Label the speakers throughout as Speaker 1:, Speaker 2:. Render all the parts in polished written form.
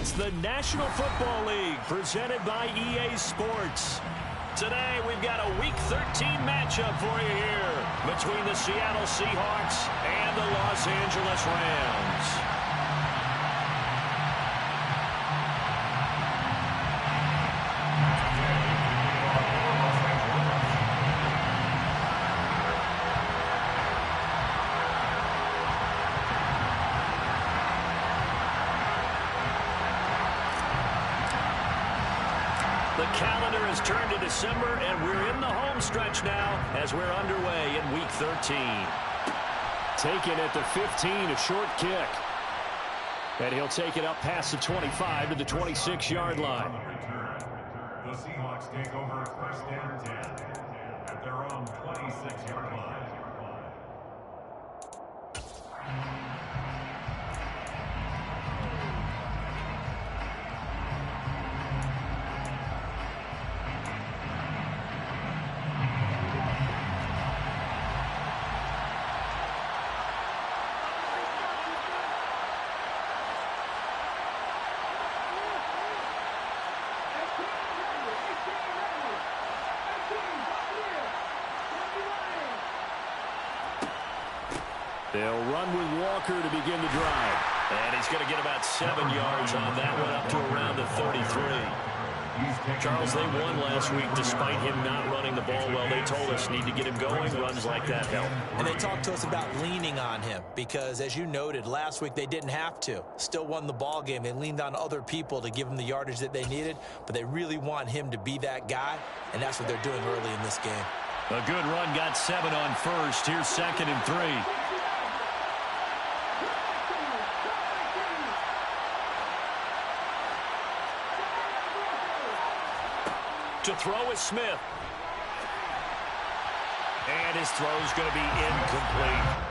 Speaker 1: It's the National Football League presented by EA Sports. Today we've got a Week 13 matchup for you here between the Seattle Seahawks and the Los Angeles Rams. The calendar has turned to December, and we're in the home stretch now as we're underway in Week 13. Taken at the 15, a short kick. And he'll take it up past the 25 to the 26-yard line.
Speaker 2: The Seahawks take over first and 10 at their own 26-yard line.
Speaker 1: They'll run with Walker to begin the drive. And he's going to get about 7 yards on that one, up to around the 33. Charles, they won last week despite him not running the ball well. They told us need to get him going. Runs like that help.
Speaker 3: And they talked to us about leaning on him because, as you noted, last week they didn't have to. Still won the ball game. They leaned on other people to give them the yardage that they needed, but they really want him to be that guy, and that's what they're doing early in this game.
Speaker 1: A good run, got 7 on first. Here's 2nd and 3. To throw is Smith. And his throw's going to be incomplete.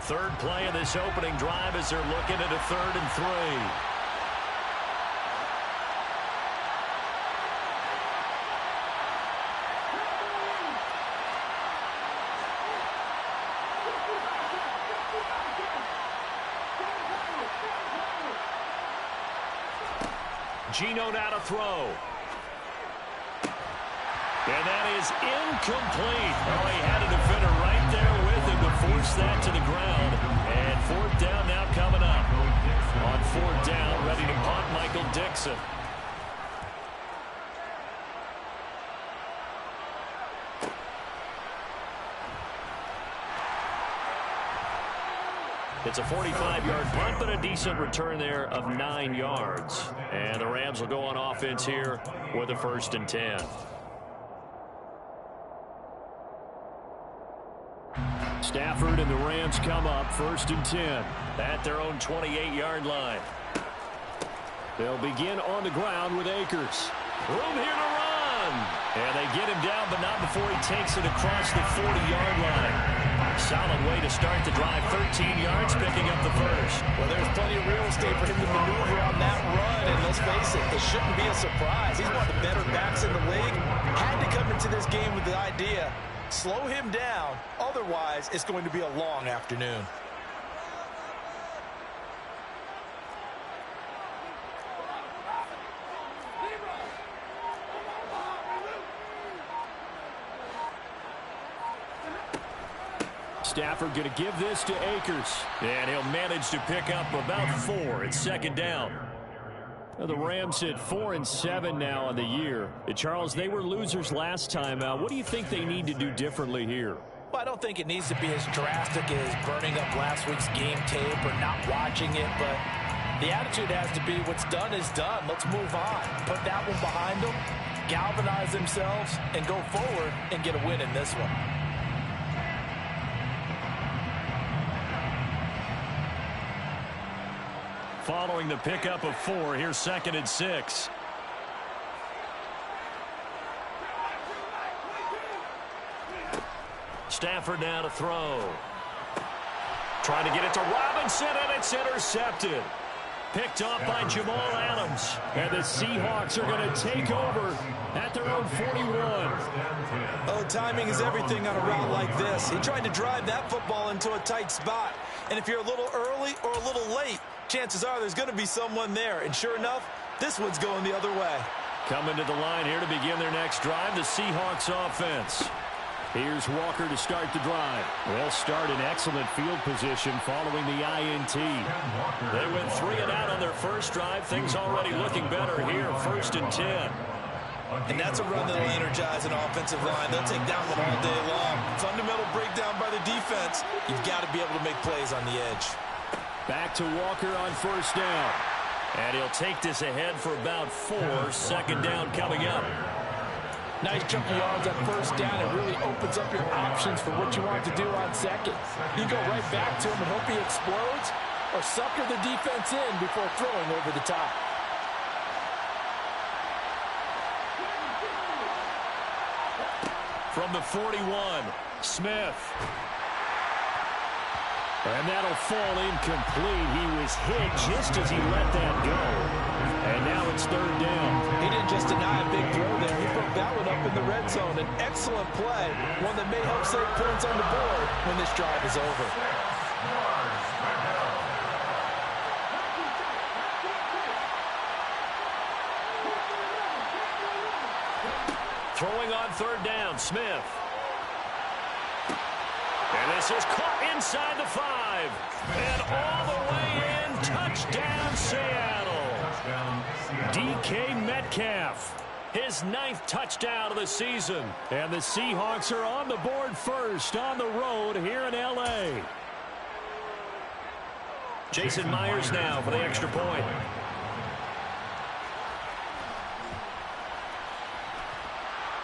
Speaker 1: Third play of this opening drive as they're looking at a 3rd and 3. Geno now to throw. And that is incomplete. Oh, he had a defender right there with him to force that to the ground. And 4th down now coming up. On 4th down, ready to punt, Michael Dixon. It's a 45-yard punt, but a decent return there of 9 yards. And the Rams will go on offense here with a 1st and 10. Stafford and the Rams come up 1st and 10 at their own 28-yard line. They'll begin on the ground with Akers. Room here to run. And they get him down, but not before he takes it across the 40-yard line. Solid way to start the drive. 13 yards, picking up the first.
Speaker 3: Well, there's plenty of real estate for him to maneuver on that run. And let's face it, it shouldn't be a surprise. He's one of the better backs in the league. Had to come into this game with the idea, slow him down. Otherwise, it's going to be a long afternoon.
Speaker 1: Stafford going to give this to Akers. And he'll manage to pick up about 4. It's 2nd down. Well, the Rams hit 4 and 7 now on the year. Charles, they were losers last time. What do you think they need to do differently here?
Speaker 3: Well, I don't think it needs to be as drastic as burning up last week's game tape or not watching it, but the attitude has to be what's done is done. Let's move on. Put that one behind them, galvanize themselves, and go forward and get a win in this one.
Speaker 1: following the pickup of 4. Here's 2nd and 6. Stafford now to throw. Trying to get it to Robinson, and it's intercepted. Picked off by Jamal Adams. And the Seahawks are going to take over at their own 41.
Speaker 3: Oh, timing is everything on a route like this. He tried to drive that football into a tight spot. And if you're a little early or a little late, chances are there's going to be someone there. And sure enough, this one's going the other way.
Speaker 1: Coming to the line here to begin their next drive, the Seahawks offense. Here's Walker to start the drive. They'll start in excellent field position following the INT. They went 3 and out on their first drive. Things already looking better here. 1st and 10.
Speaker 3: And that's a run that'll energize an offensive line. They'll take that one all day long. Fundamental breakdown by the defense. You've got to be able to make plays on the edge.
Speaker 1: Back to Walker on 1st down. And he'll take this ahead for about 4. 2nd down coming up.
Speaker 4: Nice chunk of yards on 1st down. It really opens up your options for what you want to do on 2nd. You go right back to him and hope he explodes, or sucker the defense in before throwing over the top.
Speaker 1: From the 41, Smith. And that'll fall incomplete. He was hit just as he let that go. And now it's 3rd down.
Speaker 3: He didn't just deny a big throw there. He broke that one up in the red zone. An excellent play, one that may help save points on the board when this drive is over.
Speaker 1: Throwing on 3rd down, Smith. And this is caught inside the 5. And all the way in, touchdown Seattle. DK Metcalf, his 9th touchdown of the season. And the Seahawks are on the board first on the road here in L.A. Jason Myers now for the extra point.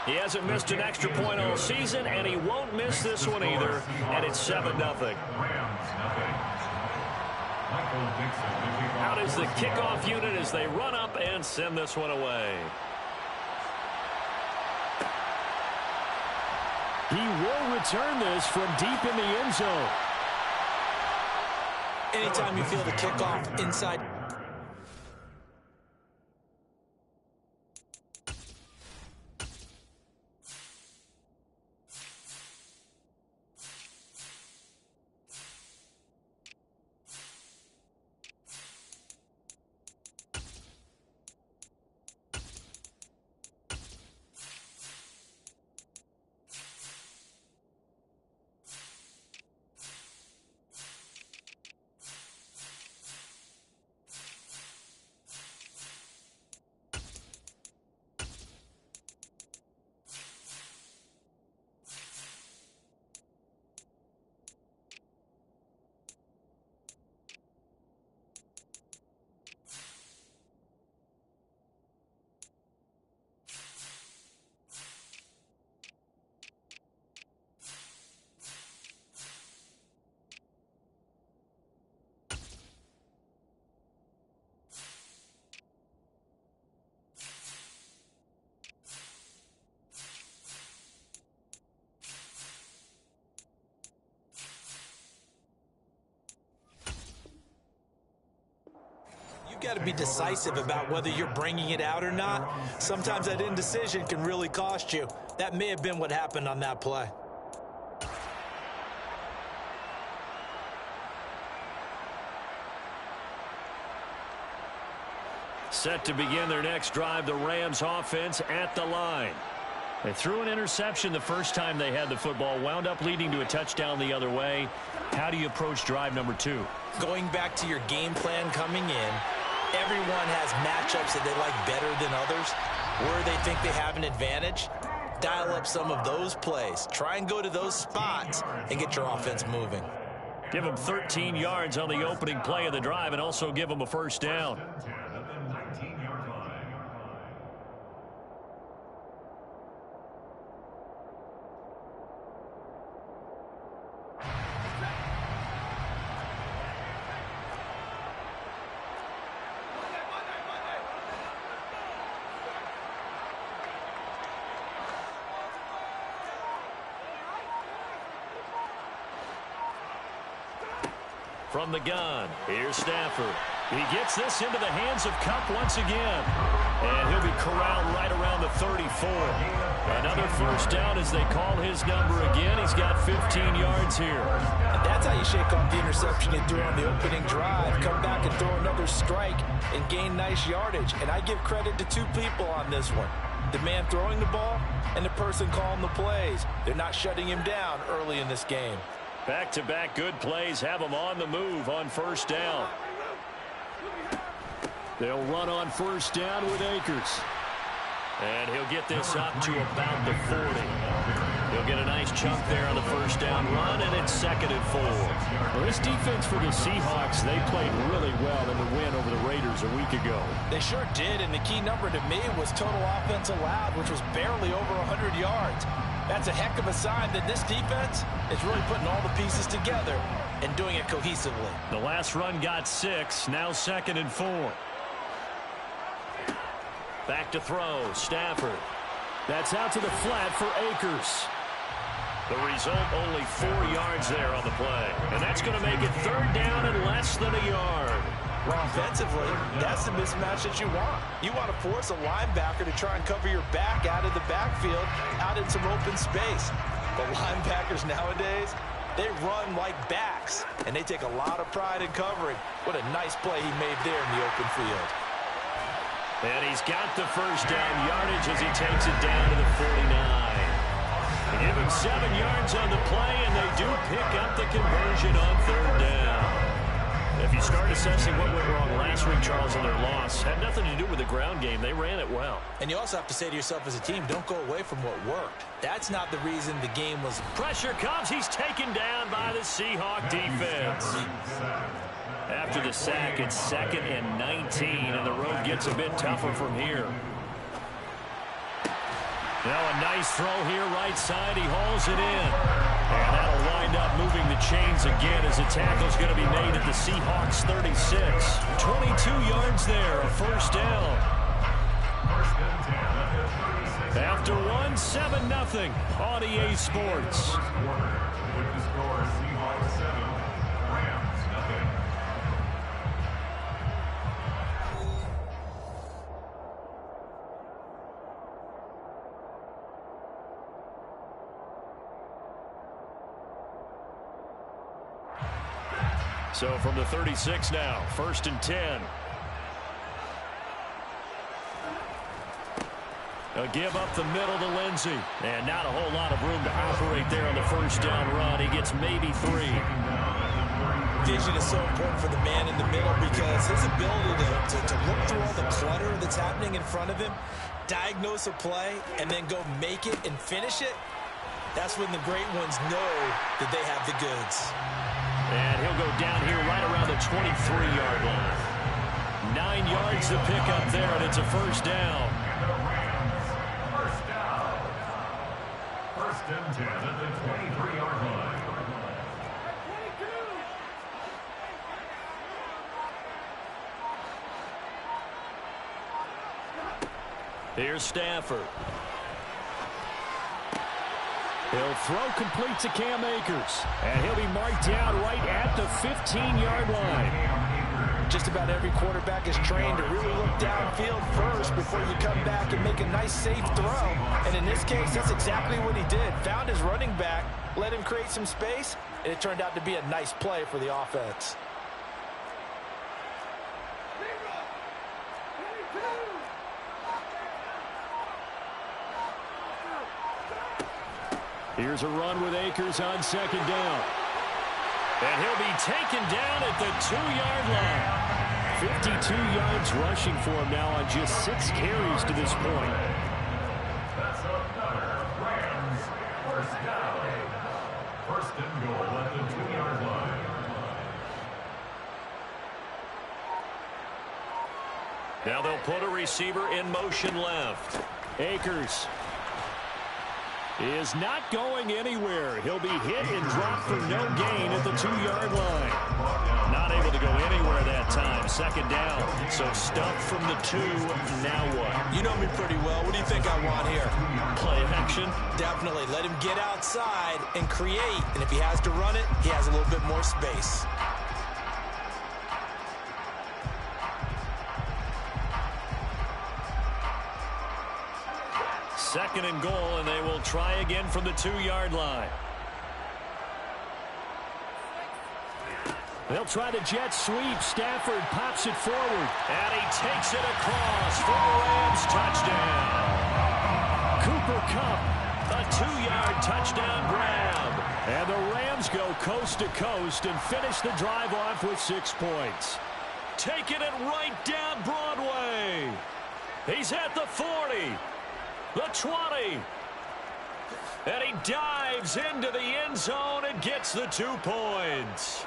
Speaker 1: He hasn't missed an extra point all season, and he won't miss this one either. And it's 7-0. Out is the kickoff unit as they run up and send this one away. He will return this from deep in the end zone.
Speaker 3: Anytime you feel the kickoff inside. You've got to be decisive about whether you're bringing it out or not. Sometimes that indecision can really cost you. That may have been what happened on that play.
Speaker 1: Set to begin their next drive, the Rams offense at the line. They threw an interception the first time they had the football, wound up leading to a touchdown the other way. How do you approach drive number 2?
Speaker 3: Going back to your game plan coming in, everyone has matchups that they like better than others, where they think they have an advantage. Dial up some of those plays. Try and go to those spots and get your offense moving.
Speaker 1: Give them 13 yards on the opening play of the drive and also give them a 1st down. from the gun. Here's Stafford. He gets this into the hands of Kupp once again. And he'll be corralled right around the 34. Another first down as they call his number again. He's got 15 yards here.
Speaker 4: And that's how you shake off the interception you threw on the opening drive. Come back and throw another strike and gain nice yardage. And I give credit to two people on this one. The man throwing the ball and the person calling the plays. They're not shutting him down early in this game.
Speaker 1: Back-to-back good plays have him on the move on first down. They'll run on first down with Akers. And he'll get this up to about the 40. He'll get a nice chunk there on the first down run, and it's 2nd and 4.
Speaker 5: Well, this defense for the Seahawks, they played really well in the win over the Raiders a week ago.
Speaker 4: They sure did, and the key number to me was total offense allowed, which was barely over 100 yards. That's a heck of a sign that this defense is really putting all the pieces together and doing it cohesively.
Speaker 1: The last run got 6, now 2nd and 4. Back to throw, Stafford.
Speaker 5: That's out to the flat for Akers.
Speaker 1: The result, only 4 yards there on the play. And that's going to make it 3rd down and less than a yard.
Speaker 4: Well, offensively, that's the mismatch that you want. You want to force a linebacker to try and cover your back out of the backfield, out in some open space. The linebackers nowadays, they run like backs, and they take a lot of pride in covering. What a nice play he made there in the open field.
Speaker 1: And he's got the first down yardage as he takes it down to the 49. They give him 7 yards on the play, and they do pick up the conversion on 3rd down. If you start assessing what went wrong last week, Charles, in their loss, had nothing to do with the ground game. They ran it well.
Speaker 4: And you also have to say to yourself as a team, don't go away from what worked. That's not the reason the game was.
Speaker 1: Pressure comes. He's taken down by the Seahawk defense. After the sack, it's 2nd and 19, and the road gets a bit tougher from here. Now a nice throw here, right side. He hauls it in. And that'll wind up moving the chains again as the tackle's going to be made at the Seahawks 36. 22 yards there, a first down. After 1, 7-0 on EA Sports.
Speaker 2: With the score, Seahawks 7, Rams 0.
Speaker 1: So from the 36 now, 1st and 10. A give up the middle to Lindsey. And not a whole lot of room to operate there on the first down run. He gets maybe 3.
Speaker 4: Vision is so important for the man in the middle because his ability to look through all the clutter that's happening in front of him, diagnose a play, and then go make it and finish it, that's when the great ones know that they have the goods.
Speaker 1: And he'll go down here right around the 23-yard line. 9 yards to pick up there, and it's a first down.
Speaker 2: First down. 1st and 10 at the 23-yard line.
Speaker 1: Here's Stafford.
Speaker 5: He'll throw complete to Cam Akers. And he'll be marked down right at the 15-yard line.
Speaker 4: Just about every quarterback is trained to really look downfield first before you come back and make a nice, safe throw. And in this case, that's exactly what he did. Found his running back, let him create some space, and it turned out to be a nice play for the offense.
Speaker 5: Here's a run with Akers on 2nd down.
Speaker 1: And he'll be taken down at the 2-yard line.
Speaker 5: 52 yards rushing for him now on just 6 carries to this point.
Speaker 2: That's another Rams first down. 1st and goal at the 2-yard line.
Speaker 1: Now they'll put a receiver in motion left.
Speaker 5: Akers is not going anywhere. He'll be hit and dropped for no gain at the 2-yard line.
Speaker 1: Not able to go anywhere that time. 2nd down. So stuffed from the 2. Now what?
Speaker 4: You know me pretty well. What do you think I want here?
Speaker 1: Play action.
Speaker 4: Definitely. Let him get outside and create. And if he has to run it, he has a little bit more space.
Speaker 1: 2nd and goal, and they will try again from the 2-yard line. They'll try the jet sweep. Stafford pops it forward. And he takes it across for the Rams touchdown. Cooper Kupp, a 2-yard touchdown grab. And the Rams go coast to coast and finish the drive off with 6 points. Taking it right down Broadway. He's at the 40, the 20. And he dives into the end zone and gets the 2 points.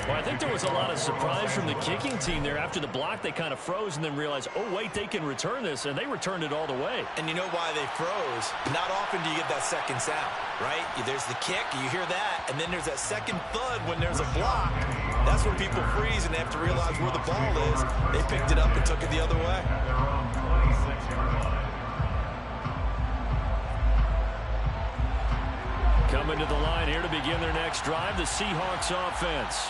Speaker 1: Well, I think there was a lot of surprise from the kicking team there. After the block, they kind of froze and then realized, oh, wait, they can return this, and they returned it all the way.
Speaker 3: And you know why they froze? Not often do you get that second sound, right? There's the kick, you hear that, and then there's that second thud when there's a block. That's when people freeze and they have to realize where the ball is. They picked it up and took it the other way.
Speaker 1: Coming to the line here to begin their next drive, the Seahawks offense.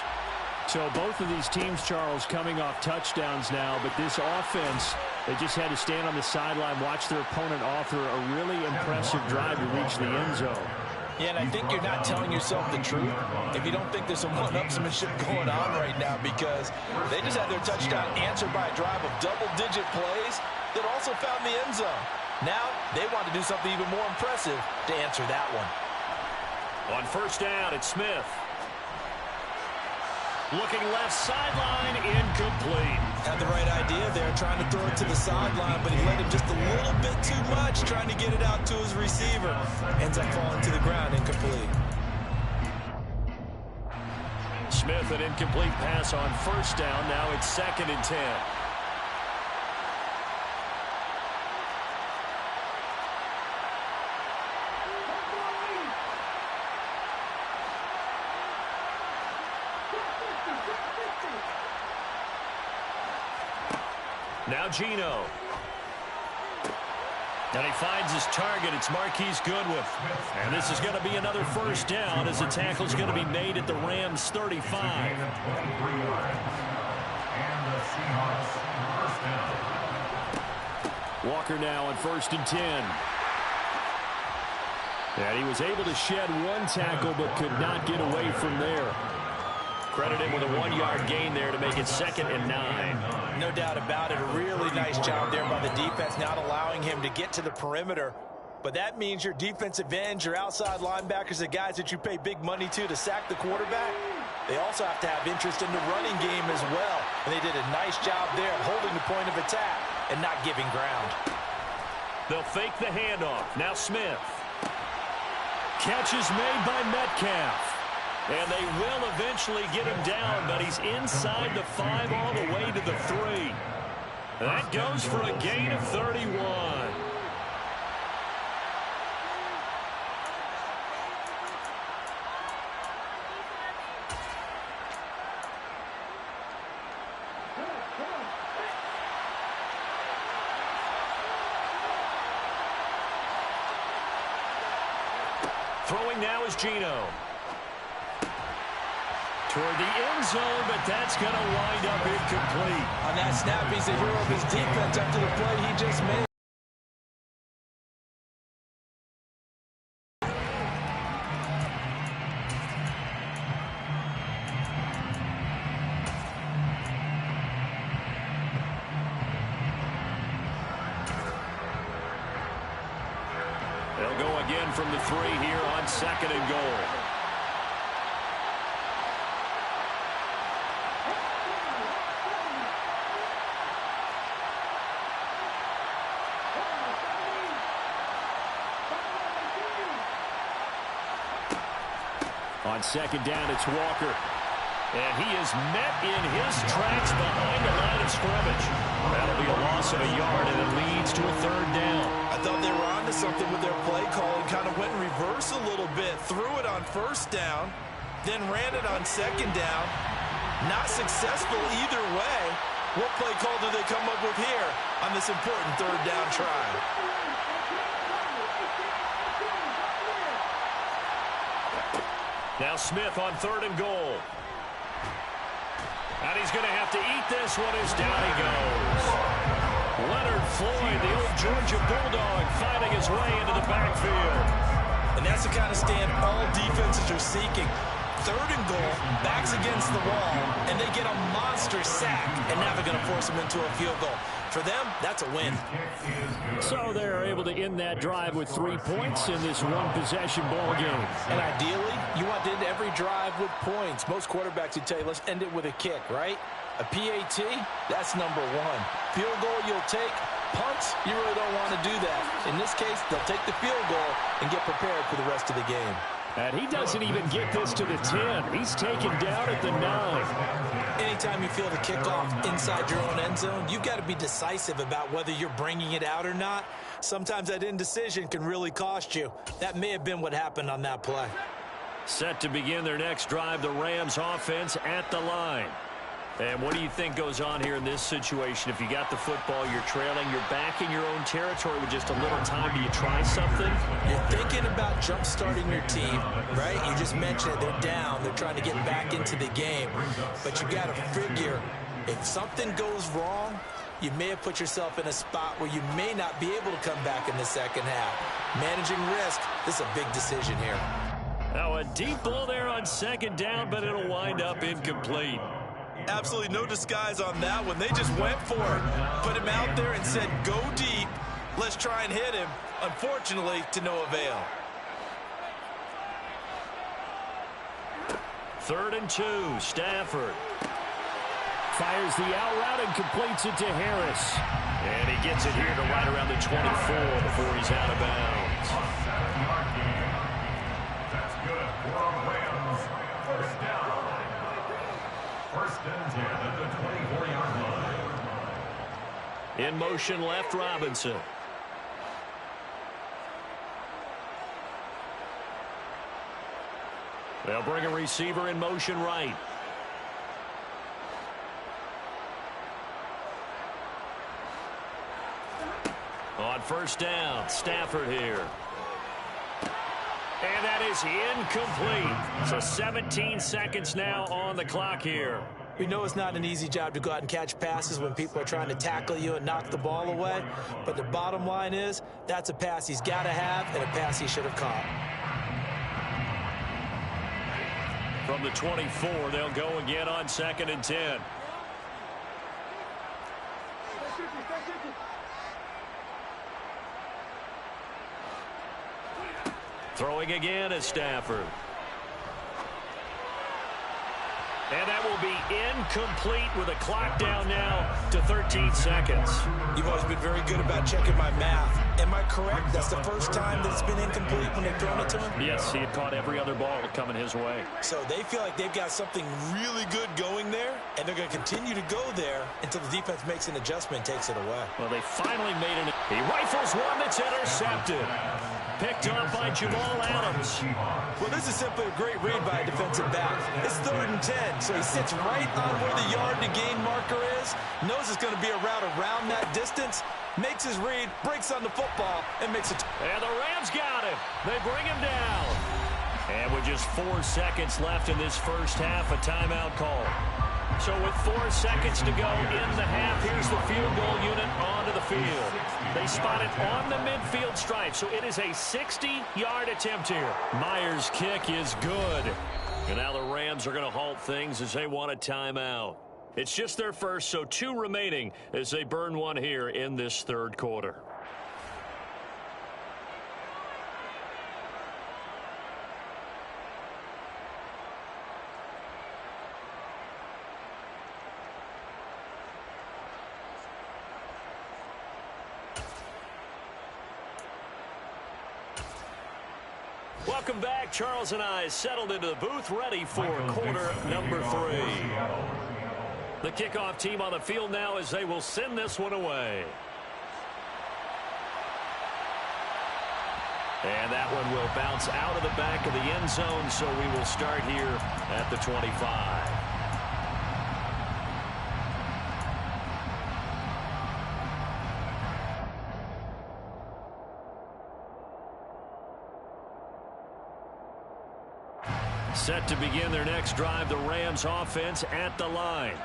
Speaker 5: So both of these teams, Charles, coming off touchdowns now, but this offense, they just had to stand on the sideline, watch their opponent offer a really impressive drive to reach the end zone.
Speaker 4: Yeah, and I think you're not telling yourself the truth if you don't think there's some one-upsmanship going on right now, because they just had their touchdown answered by a drive of double-digit plays that also found the end zone. Now they want to do something even more impressive to answer that one.
Speaker 1: On 1st down, it's Smith. Looking left sideline, incomplete.
Speaker 3: Had the right idea there, trying to throw it to the sideline, but he let him just a little bit too much, trying to get it out to his receiver. Ends up falling to the ground, incomplete.
Speaker 1: Smith, an incomplete pass on 1st down. Now it's 2nd and 10. Now Geno. And he finds his target. It's Marquise Goodwin. And this is going to be another 1st down as the tackle's going to be made at the Rams 35. Walker now on 1st and 10. And he was able to shed 1 tackle but could not get away from there. Credit him with a 1-yard gain there to make it 2nd and 9.
Speaker 3: No doubt about it. A really nice job there by the defense, not allowing him to get to the perimeter. But that means your defensive ends, your outside linebackers, the guys that you pay big money to sack the quarterback, they also have to have interest in the running game as well. And they did a nice job there of holding the point of attack and not giving ground.
Speaker 1: They'll fake the handoff. Now Smith. Catch is made by Metcalf. And they will eventually get him down, but he's inside the 5 all the way to the 3. That goes for a gain of 31. Throwing now is Geno. Toward the end zone, but that's going to wind up incomplete.
Speaker 3: On that snap, he's the hero of his defense after the play he just made.
Speaker 1: They'll go again from the 3 here on 2nd and goal. On 2nd down, it's Walker. And he is met in his tracks behind the line of scrimmage. That'll be a loss of a yard, and it leads to a 3rd down.
Speaker 3: I thought they were onto something with their play call and kind of went in reverse a little bit. Threw it on 1st down, then ran it on 2nd down. Not successful either way. What play call do they come up with here on this important 3rd down try?
Speaker 1: Now Smith on 3rd and goal. And he's going to have to eat this one as down he goes. Leonard Floyd, the old Georgia Bulldog, fighting his way into the backfield.
Speaker 3: And that's the kind of stand all defenses are seeking. 3rd and goal, backs against the wall, and they get a monster sack, and now they're going to force them into a field goal. For them, that's a win.
Speaker 5: So they're able to end that drive with 3 points in this one-possession ball game.
Speaker 3: And ideally, you want to end every drive with points. Most quarterbacks would tell you, let's end it with a kick, right? A PAT, that's number 1. Field goal you'll take. Punts, you really don't want to do that. In this case, they'll take the field goal and get prepared for the rest of the game.
Speaker 5: And he doesn't even get this to the 10. He's taken down at the 9.
Speaker 3: Anytime you feel the kickoff inside your own end zone, you've got to be decisive about whether you're bringing it out or not. Sometimes that indecision can really cost you. That may have been what happened on that play.
Speaker 1: Set to begin their next drive, the Rams offense at the line. And what do you think goes on here in this situation? If you got the football, you're trailing, you're back in your own territory with just a little time. Do you try something?
Speaker 3: You're thinking about jump-starting your team, right? You just mentioned it. They're down. They're trying to get back into the game. But you got to figure, if something goes wrong, you may have put yourself in a spot where you may not be able to come back in the second half. Managing risk, this is a big decision here.
Speaker 1: Now a deep ball there on 2nd down, but it'll wind up incomplete.
Speaker 3: Absolutely no disguise on that one. They just went for it, put him out there and said, go deep. Let's try and hit him. Unfortunately, to no avail.
Speaker 1: 3rd and 2, Stafford.
Speaker 5: Fires the out route and completes it to Harris.
Speaker 1: And he gets it here to right around the 24 before he's out of bounds.
Speaker 2: That's good for Rams. 1st down. 1st and 10 at the 24-yard line.
Speaker 1: In motion left, Robinson. They'll bring a receiver in motion right. On 1st down, Stafford here. And that is incomplete. So 17 seconds now on the clock here.
Speaker 3: We know it's not an easy job to go out and catch passes when people are trying to tackle you and knock the ball away. But the bottom line is, that's a pass he's got to have and a pass he should have caught.
Speaker 1: From the 24, they'll go again on 2nd and 10. Throwing again is Stafford. And that will be incomplete with a clock down now to 13 seconds.
Speaker 3: You've always been very good about checking my math. Am I correct? That's the first time that it's been incomplete when they've thrown it to him?
Speaker 1: Yes, he had caught every other ball coming his way.
Speaker 3: So they feel like they've got something really good going there, and they're going to continue to go there until the defense makes an adjustment and takes it away.
Speaker 1: Well, they finally made it. He rifles one that's intercepted. Picked up by Jamal Adams.
Speaker 3: Well, this is simply a great read by a defensive back. It's 3rd and 10, so he sits right on where the yard to gain marker is, knows it's going to be a route around that distance, makes his read, breaks on the football, and makes it.
Speaker 1: And the Rams got him. They bring him down. And with just 4 seconds left in this first half, a timeout call. So with 4 seconds to go in the half, here's the field goal unit onto the field. They spot it on the midfield stripe, so it is a 60-yard attempt here. Myers' kick is good. And now the Rams are going to halt things as they want a timeout. It's just their first, so 2 remaining as they burn one here in this 3rd quarter. Welcome back. Charles and I settled into the booth, ready for quarter number 3. The kickoff team on the field now as they will send this one away. And that one will bounce out of the back of the end zone, so we will start here at the 25. Set to begin their next drive, the Rams offense at the line.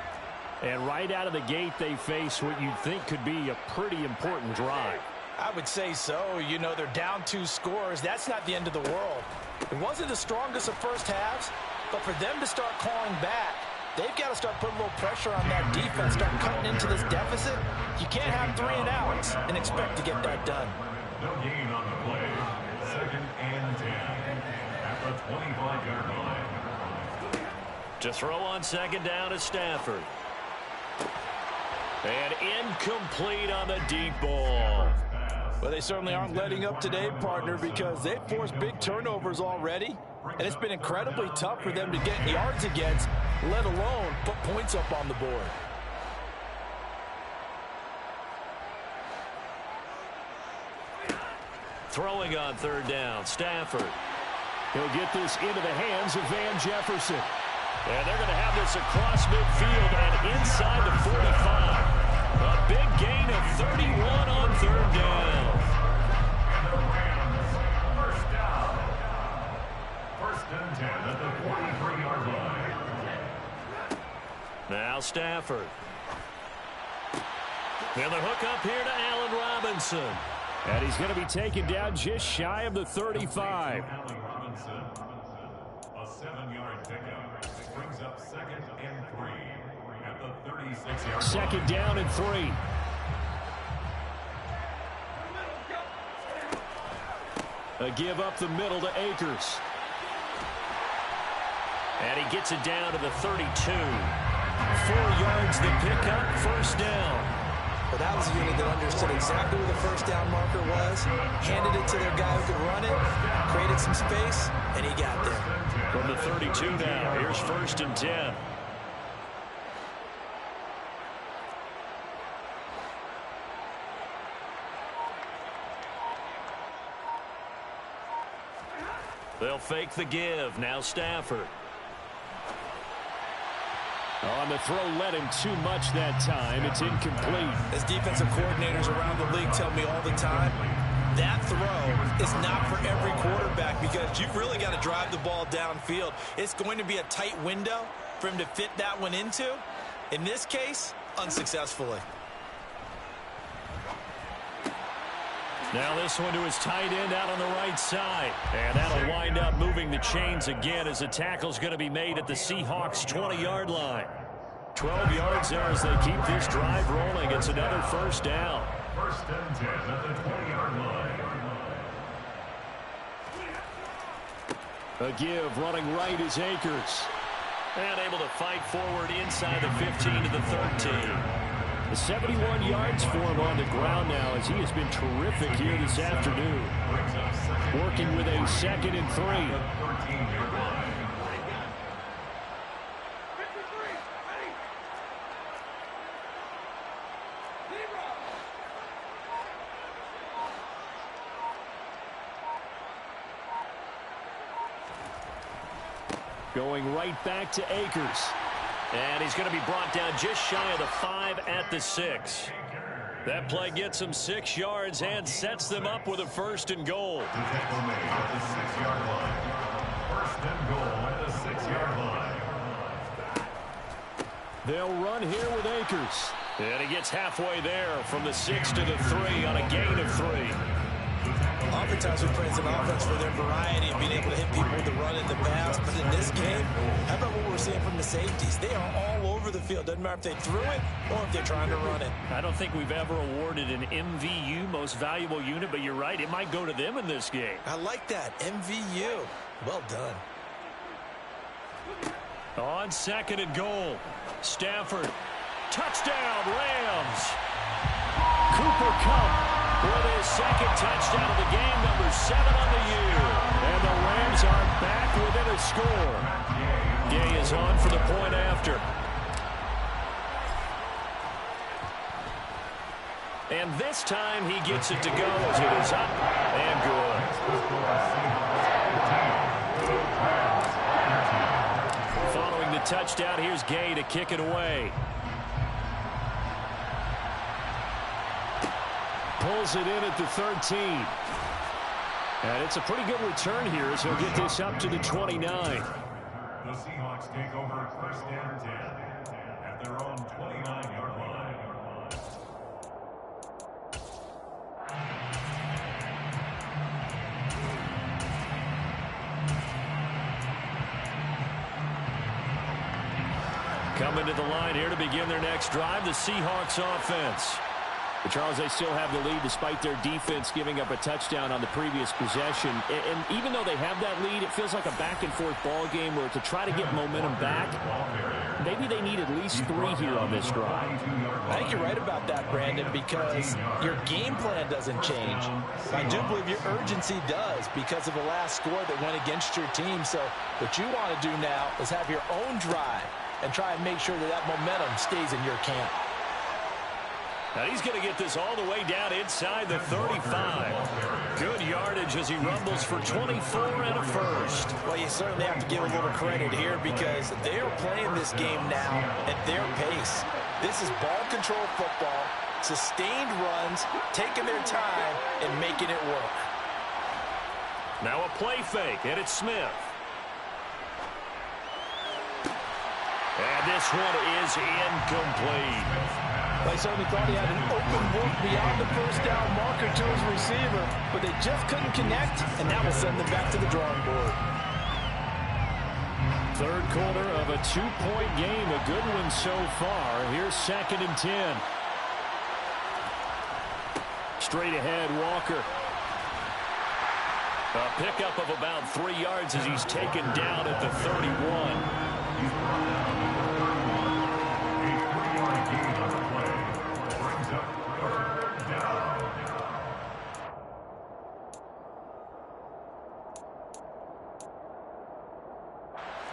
Speaker 5: And right out of the gate, they face what you'd think could be a pretty important drive.
Speaker 3: I would say so. You know, they're down 2 scores. That's not the end of the world. It wasn't the strongest of first halves, but for them to start clawing back, they've got to start putting a little pressure on that defense, start cutting into this deficit. You can't have 3 and outs and expect to get that done.
Speaker 2: No gain on the play. 2nd and 10 at the 25-yard line.
Speaker 1: To throw on 2nd down is Stafford. And incomplete on the deep ball.
Speaker 3: Well, they certainly aren't letting up today, partner, because they've forced big turnovers already, and it's been incredibly tough for them to get yards against, let alone put points up on the board.
Speaker 1: Throwing on 3rd down, Stafford.
Speaker 5: He'll get this into the hands of Van Jefferson.
Speaker 1: And they're going to have this across midfield and inside the 45. A big gain of 31 on 3rd down.
Speaker 2: And the Rams, 1st down. 1st and 10 at the 43-yard line.
Speaker 1: Now Stafford. And the hook up here to Allen Robinson.
Speaker 5: And he's going to be taken down just shy of the 35.
Speaker 2: Allen Robinson, a 7-yard pickup. Brings up 2nd and 3 at the 36-yard line.
Speaker 5: 2nd down and 3. A give up the middle to Akers.
Speaker 1: And he gets it down to the 32. 4 yards the pickup, 1st down.
Speaker 3: But that was a unit that understood exactly where the 1st down marker was, handed it to their guy who could run it, created some space, and he got there.
Speaker 1: From the 32 now, here's 1st and 10. They'll fake the give. Now Stafford.
Speaker 5: On the throw, led him too much that time. It's incomplete.
Speaker 3: As defensive coordinators around the league tell me all the time, that throw is not for every quarterback because you've really got to drive the ball downfield. It's going to be a tight window for him to fit that one into. In this case, unsuccessfully.
Speaker 1: Now this one to his tight end out on the right side. And that'll wind up moving the chains again as the tackle's going to be made at the Seahawks 20-yard line. 12 yards there as they keep this drive rolling. It's another 1st down.
Speaker 2: 1st and 10 at the 20-yard line.
Speaker 5: A give running right is Akers.
Speaker 1: And able to fight forward inside the 15 to the 13.
Speaker 5: 71 yards for him on the ground now as he has been terrific here this afternoon. Working with a 2nd and 3.
Speaker 2: 13-yard line.
Speaker 5: Going right back to Akers.
Speaker 1: And he's going to be brought down just shy of the 5 at the 6. That play gets him 6 yards and sets them up with a 1st and goal.
Speaker 2: The tackle made at the 6-yard line. 1st and goal at the 6-yard line.
Speaker 5: They'll run here with Akers.
Speaker 1: And he gets halfway there from the 6 to the 3 on a gain of 3.
Speaker 3: Oftentimes we praise an offense for their variety of being able to hit people with the run in the pass, but in this game, how about what we're seeing from the safeties? They are all over the field. Doesn't matter if they threw it or if they're trying to run it.
Speaker 5: I don't think we've ever awarded an MVU, most valuable unit, but you're right, it might go to them in this game.
Speaker 3: I like that, MVU. Well done.
Speaker 1: On 2nd and goal, Stafford. Touchdown, Rams.
Speaker 5: Cooper Kupp
Speaker 1: with his 2nd touchdown of the game, number 7 on the year.
Speaker 5: and the Rams are back within a score.
Speaker 1: Gay is on for the point after. And this time he gets it to go as it is up and good. Following the touchdown, here's Gay to kick it away.
Speaker 5: Pulls it in at the 13. And it's a pretty good return here as he'll get this up to the 29.
Speaker 2: The Seahawks take over 1st and 10 at their own 29-yard line.
Speaker 1: Coming to the line here to begin their next drive, the Seahawks offense. But Charles, they still have the lead despite their defense giving up a touchdown on the previous possession. And even though they have that lead, it feels like a back-and-forth ball game where to try to get momentum back, maybe they need at least 3 here on this drive.
Speaker 3: I think you're right about that, Brandon, because your game plan doesn't change. I do believe your urgency does because of the last score that went against your team. So what you want to do now is have your own drive and try and make sure that that momentum stays in your camp.
Speaker 1: Now he's going to get this all the way down inside the 35. Good yardage as he rumbles for 24 and a first.
Speaker 3: Well, you certainly have to give a little credit here because they are playing this game now at their pace. This is ball control football, sustained runs, taking their time and making it work.
Speaker 1: Now a play fake, and it's Smith. And this one is incomplete.
Speaker 4: They certainly thought he had an open look beyond the first down marker to his receiver, but they just couldn't connect, and that will send them back to the drawing board.
Speaker 1: Third quarter of a 2-point game, a good one so far. Here's 2nd and 10. Straight ahead, Walker. A pickup of about 3 yards as he's taken down at the 31.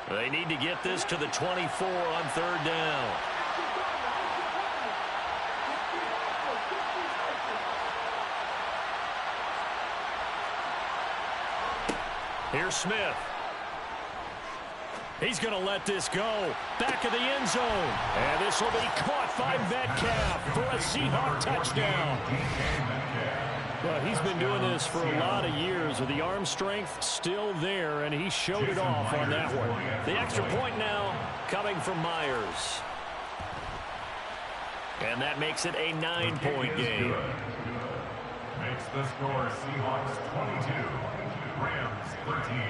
Speaker 1: They need to get this to the 24 on 3rd down. Here's Smith. He's going to let this go. Back of the end zone. And this will be caught by Metcalf for a Seahawk touchdown. Well, he's been doing this for a lot of years with the arm strength still there, and he showed it off on that one. The extra point now coming from Myers. And that makes it a 9-point game.
Speaker 2: Makes the score Seahawks 22, Rams 13.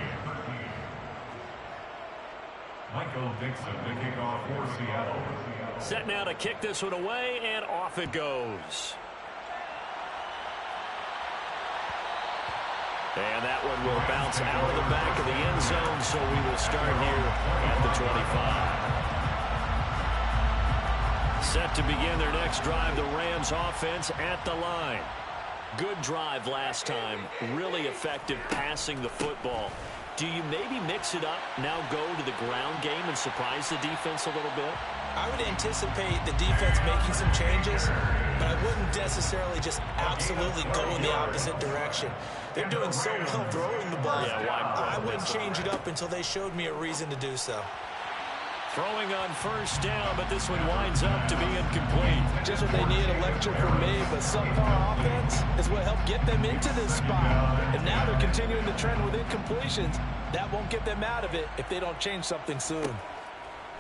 Speaker 2: Michael Dixon to kick off for Seattle.
Speaker 1: Set now to kick this one away, and off it goes. And that one will bounce out of the back of the end zone, so we will start here at the 25. Set to begin their next drive, the Rams offense at the line. Good drive last time, really effective passing the football. Do you maybe mix it up, now go to the ground game and surprise the defense a little bit?
Speaker 3: I would anticipate the defense making some changes, but I wouldn't necessarily just absolutely go in the opposite direction. They're doing so well throwing the ball.
Speaker 1: Yeah,
Speaker 3: I wouldn't change it up until they showed me a reason to do so.
Speaker 1: Throwing on 1st down, but this one winds up to be incomplete.
Speaker 4: Just what they need, electric from me, but subpar offense is what helped get them into this spot. And now they're continuing the trend with incompletions. That won't get them out of it if they don't change something soon.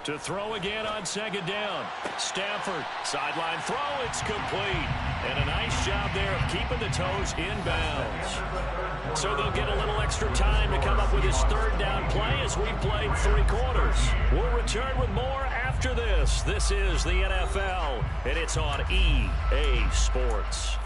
Speaker 1: To throw again on 2nd down. Stafford, sideline throw, it's complete. And a nice job there of keeping the toes inbounds. So they'll get a little extra time to come up with his 3rd down play as we played 3 quarters. We'll return with more after this. This is the NFL, and it's on EA Sports.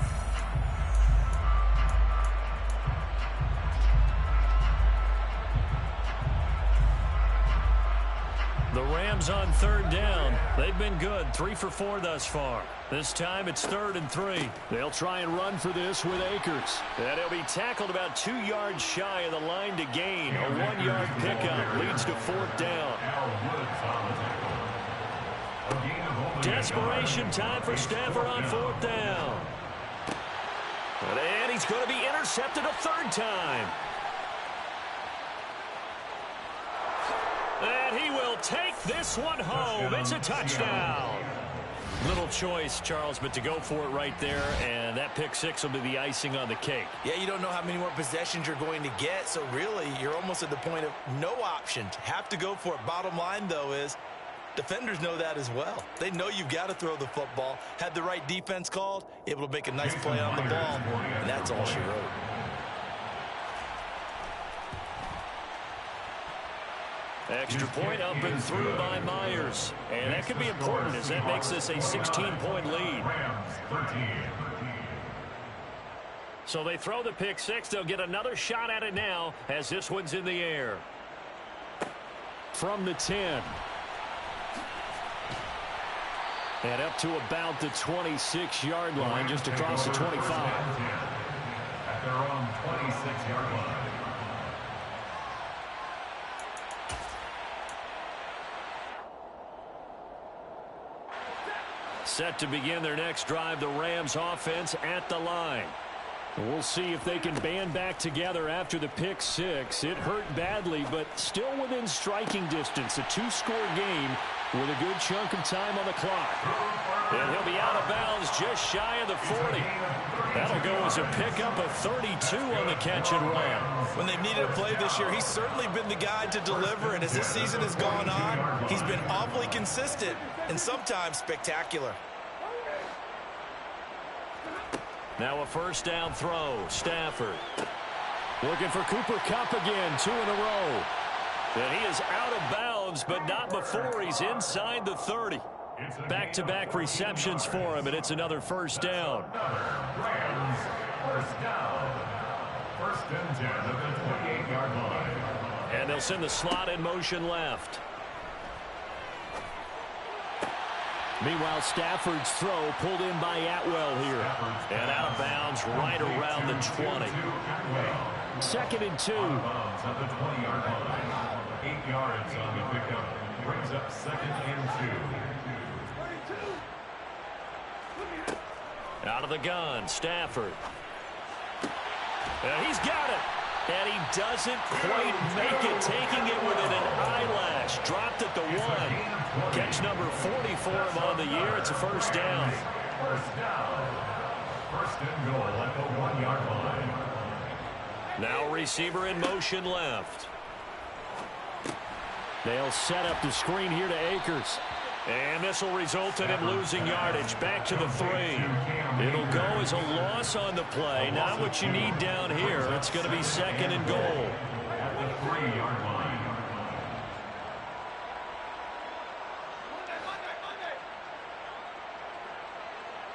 Speaker 1: The Rams on 3rd down. They've been good, 3 for 4 thus far. This time it's 3rd and 3. They'll try and run for this with Akers. And he'll be tackled about 2 yards shy of the line to gain. A 1-yard pickup leads to 4th down. Desperation time for Stafford on 4th down. And he's going to be intercepted a 3rd time. And he will take this one home. It's a touchdown. Little choice, Charles, but to go for it right there, and that pick 6 will be the icing on the cake.
Speaker 3: Yeah, you don't know how many more possessions you're going to get, so really you're almost at the point of no options. Have to go for it. Bottom line, though, is Defenders know that as well. They know you've got to throw the football. Had the right defense called, able to make a nice play on the ball, and that's all she wrote.
Speaker 1: Extra point up and through by Myers. And that could be important as that makes this a 16-point lead. So they throw the pick six. They'll get another shot at it now as this one's in the air. From the 10. And up to about the 26-yard line, just across the 25.
Speaker 2: At their own 26-yard line.
Speaker 1: Set to begin their next drive, the Rams offense at the line. We'll see if they can band back together after the pick six. It hurt badly, but still within striking distance. A two-score game with a good chunk of time on the clock. And he'll be out of bounds just shy of the 40. That'll go as a pickup of 32 on the catch and run.
Speaker 3: When they've needed a play this year, he's certainly been the guy to deliver, and as this season has gone on, he's been awfully consistent and sometimes spectacular.
Speaker 1: Now a first down throw. Stafford looking for Cooper Kupp again. 2 in a row. And he is out of bounds, but not before he's inside the 30. Back-to-back receptions for him, and it's another first down.
Speaker 2: Rams, first down. First and 10 at the 28-yard line.
Speaker 1: And they'll send the slot in motion left. Meanwhile, Stafford's throw pulled in by Atwell here. And out of bounds right around the 20. Second and 2.
Speaker 2: At the 20-yard line. 8 yards on the pickup. Brings up second and 2.
Speaker 1: Out of the gun, Stafford. And he's got it. And he doesn't quite make it, taking it within an eyelash. Dropped at the 1. Catch number 40 for him on the year. It's a first down.
Speaker 2: First down. First and goal at the 1-yard line.
Speaker 1: Now receiver in motion left. They'll set up the screen here to Akers. And this will result in him losing yardage. Back to the 3. It'll go as a loss on the play. Not what you need down here. It's going to be second and goal.
Speaker 2: At the 3-yard line.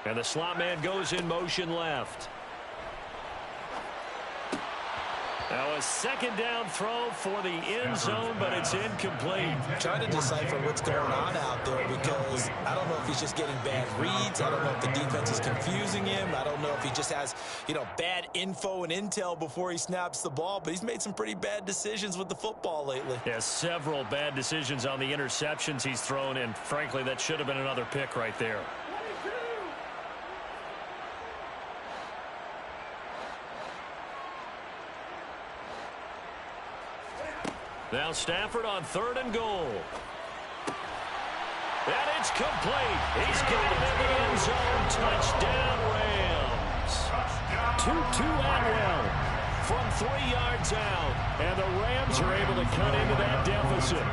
Speaker 1: And the slot man goes in motion left. Now a second down throw for the end zone, but it's incomplete.
Speaker 3: Trying to decipher what's going on out there because I don't know if he's just getting bad reads. I don't know if the defense is confusing him. I don't know if he just has, bad info and intel before he snaps the ball, but he's made some pretty bad decisions with the football lately.
Speaker 1: Yeah, several bad decisions on the interceptions he's thrown, and frankly, that should have been another pick right there. Now Stafford on third and goal. And it's complete. He's got it in the end zone. Touchdown, Rams. 2-2 Atwell from 3 yards out. And the Rams are able to cut into that deficit.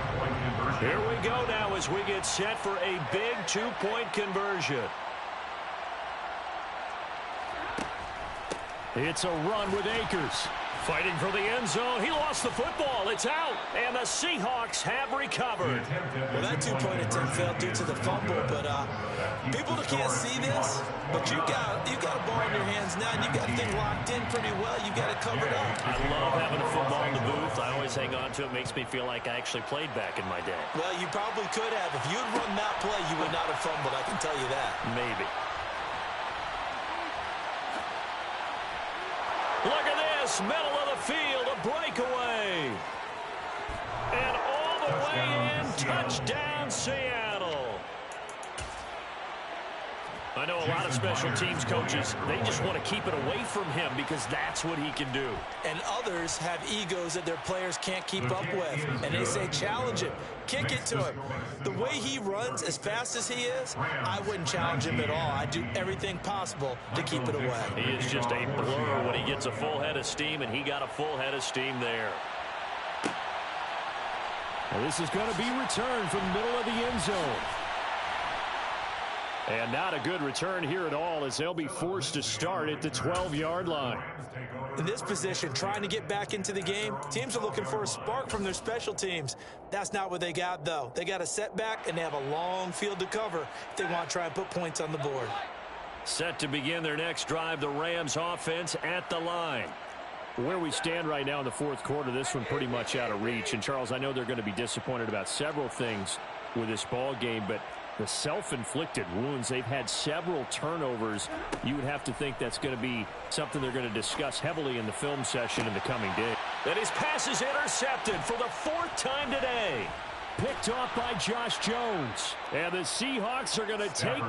Speaker 1: Here we go now as we get set for a big 2-point conversion. It's a run with Akers. Fighting for the end zone. He lost the football. It's out. And the Seahawks have recovered.
Speaker 3: Well, that 2-point attempt failed due to the fumble, but people that can't see this, but you got a ball in your hands now, and you got the thing locked in pretty well. You got it covered up.
Speaker 1: I love having a football in the booth. I always hang on to it. Makes me feel like I actually played back in my day.
Speaker 3: Well, you probably could have. If you'd run that play, you would not have fumbled. I can tell you that.
Speaker 1: Maybe. Look at this, middle of the field, a breakaway. And all the way in, touchdown, Seattle. I know a lot of special teams coaches, they just want to keep it away from him because that's what he can do.
Speaker 3: And others have egos that their players can't keep up with. And they say, challenge him, kick it to him. The way he runs, as fast as he is, I wouldn't challenge him at all. I'd do everything possible to keep it away.
Speaker 1: He is just a blur when he gets a full head of steam, and he got a full head of steam there.
Speaker 5: Well, this is going to be returned from the middle of the end zone. And not a good return here at all, as they'll be forced to start at the 12-yard line.
Speaker 3: In this position, trying to get back into the game, teams are looking for a spark from their special teams. That's not what they got, though. They got a setback, and they have a long field to cover if they want to try and put points on the board.
Speaker 1: Set to begin their next drive, the Rams offense at the line.
Speaker 5: Where we stand right now in the fourth quarter, this one pretty much out of reach. And, Charles, I know they're going to be disappointed about several things with this ball game, but the self-inflicted wounds, they've had several turnovers. You would have to think that's going to be something they're going to discuss heavily in the film session in the coming day.
Speaker 1: And his pass is intercepted for the 4th time today.
Speaker 5: Picked off by Josh Jones. And the Seahawks are going to take